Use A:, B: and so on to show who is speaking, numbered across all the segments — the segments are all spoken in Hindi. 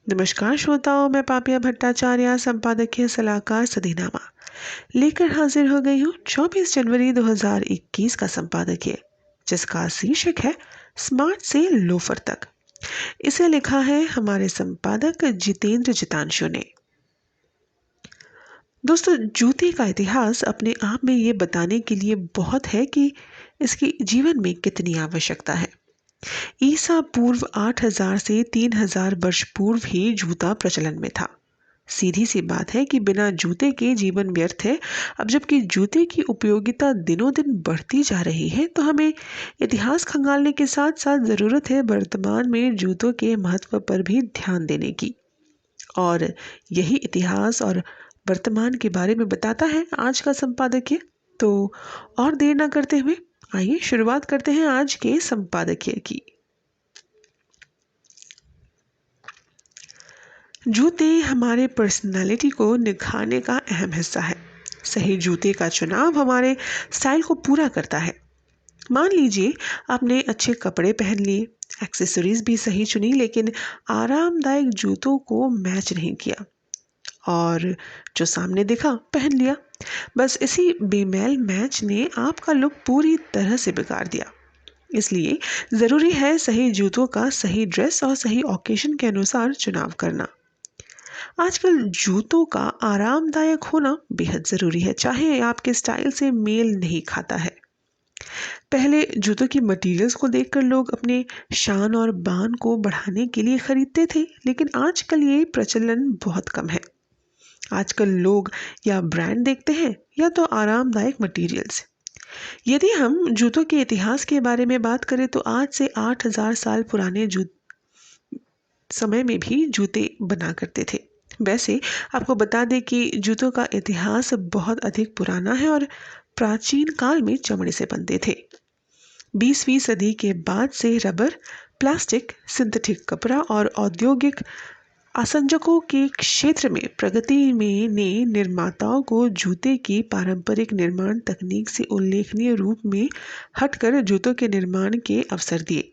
A: नमस्कार श्रोताओं, मैं पापिया भट्टाचार्य संपादकीय सलाहकार सदीनामा लेकर हाजिर हो गई हूँ 24 जनवरी 2021 का संपादकीय, जिसका शीर्षक है स्मार्ट से लोफर तक। इसे लिखा है हमारे संपादक जितेंद्र जितांशु ने। दोस्तों, जूते का इतिहास अपने आप में ये बताने के लिए बहुत है कि इसकी जीवन में कितनी आवश्यकता है। ईसा पूर्व 8000 से 3000 वर्ष पूर्व ही जूता प्रचलन में था। सीधी सी बात है कि बिना जूते के जीवन व्यर्थ है। अब जबकि जूते की उपयोगिता दिनों दिन बढ़ती जा रही है, तो हमें इतिहास खंगालने के साथ साथ ज़रूरत है वर्तमान में जूतों के महत्व पर भी ध्यान देने की। और यही इतिहास और वर्तमान के बारे में बताता है आज का संपादकीय। तो और देर ना करते हुए आइए शुरुआत करते हैं आज के संपादकीय की। जूते हमारे पर्सनालिटी को निखारने का अहम हिस्सा है। सही जूते का चुनाव हमारे स्टाइल को पूरा करता है। मान लीजिए आपने अच्छे कपड़े पहन लिए, एक्सेसरीज भी सही चुनी, लेकिन आरामदायक जूतों को मैच नहीं किया और जो सामने दिखा पहन लिया। बस इसी बेमेल मैच ने आपका लुक पूरी तरह से बिगाड़ दिया। इसलिए ज़रूरी है सही जूतों का सही ड्रेस और सही ओकेजन के अनुसार चुनाव करना। आजकल जूतों का आरामदायक होना बेहद ज़रूरी है, चाहे आपके स्टाइल से मेल नहीं खाता है। पहले जूतों की मटेरियल्स को देखकर लोग अपने शान और बान को बढ़ाने के लिए खरीदते थे, लेकिन आजकल ये प्रचलन बहुत कम है। आजकल लोग या ब्रांड देखते हैं या तो आरामदायक मटेरियल्स। यदि हम जूतों के इतिहास के बारे में बात करें तो आज से 8000 साल पुराने समय में भी जूते बना करते थे। वैसे आपको बता दें कि जूतों का इतिहास बहुत अधिक पुराना है और प्राचीन काल में चमड़े से बनते थे। 20वीं सदी के बाद से रबर, प्लास्टिक, सिंथेटिक कपड़ा और औद्योगिक आसंजकों के क्षेत्र में प्रगति में ने निर्माताओं को जूते की पारंपरिक निर्माण तकनीक से उल्लेखनीय रूप में हटकर जूतों के निर्माण के अवसर दिए।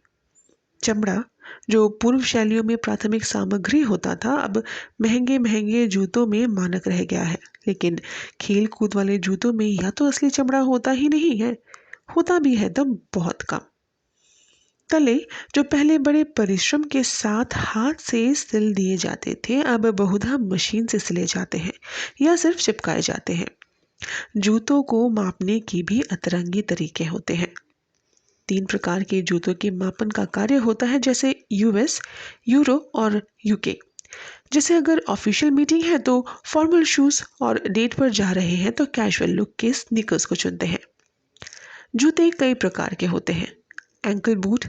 A: चमड़ा, जो पूर्व शैलियों में प्राथमिक सामग्री होता था, अब महंगे महंगे जूतों में मानक रह गया है। लेकिन खेल कूद वाले जूतों में या तो असली चमड़ा होता ही नहीं है, होता भी है तो बहुत कम। तले, जो पहले बड़े परिश्रम के साथ हाथ से सिल दिए जाते थे, अब बहुधा मशीन से सिले जाते हैं या सिर्फ चिपकाए जाते हैं। जूतों को मापने की भी अतरंगी तरीके होते हैं। 3 प्रकार के जूतों के मापन का कार्य होता है, जैसे यूएस, यूरो और यूके। जैसे अगर ऑफिशियल मीटिंग है तो फॉर्मल शूज और डेट पर जा रहे हैं तो कैजुअल लुक के स्नीकर्स को चुनते हैं। जूते कई प्रकार के होते हैं। एंकल बूट,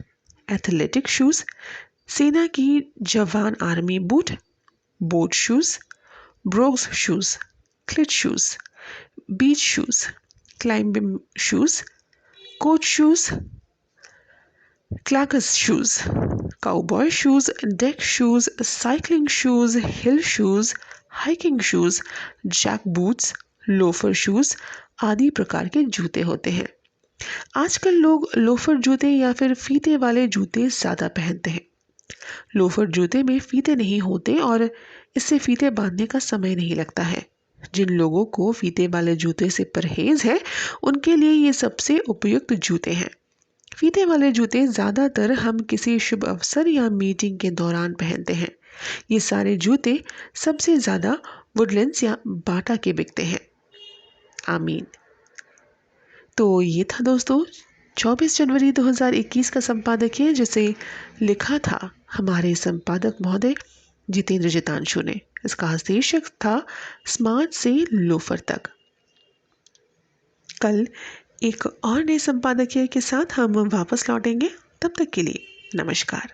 A: एथलेटिक शूज, सेना की जवान army boot, boat shoes, brogues shoes, cleat shoes, beach shoes, climbing shoes, coach shoes, clacks shoes, cowboy shoes, deck shoes, cycling shoes, heel shoes, hiking shoes, jack boots, loafer shoes आदि प्रकार के जूते होते हैं। आजकल लोग लोफर जूते या फिर फीते वाले जूते ज़्यादा पहनते हैं। लोफर जूते में फीते नहीं होते और इससे फीते बांधने का समय नहीं लगता है। जिन लोगों को फीते वाले जूते से परहेज है, उनके लिए ये सबसे उपयुक्त जूते हैं। फीते वाले जूते ज़्यादातर हम किसी शुभ अवसर या मीटिंग के दौरान पहनते हैं। ये सारे जूते सबसे ज़्यादा वुडलैंड्स या बाटा के बिकते हैं। आमीन। तो ये था दोस्तों 24 जनवरी 2021 का संपादकीय, जिसे लिखा था हमारे संपादक महोदय जितेंद्र जितांशु ने। इसका शीर्षक था स्मार्ट से लोफर तक। कल एक और नए संपादकीय के साथ हम वापस लौटेंगे। तब तक के लिए नमस्कार।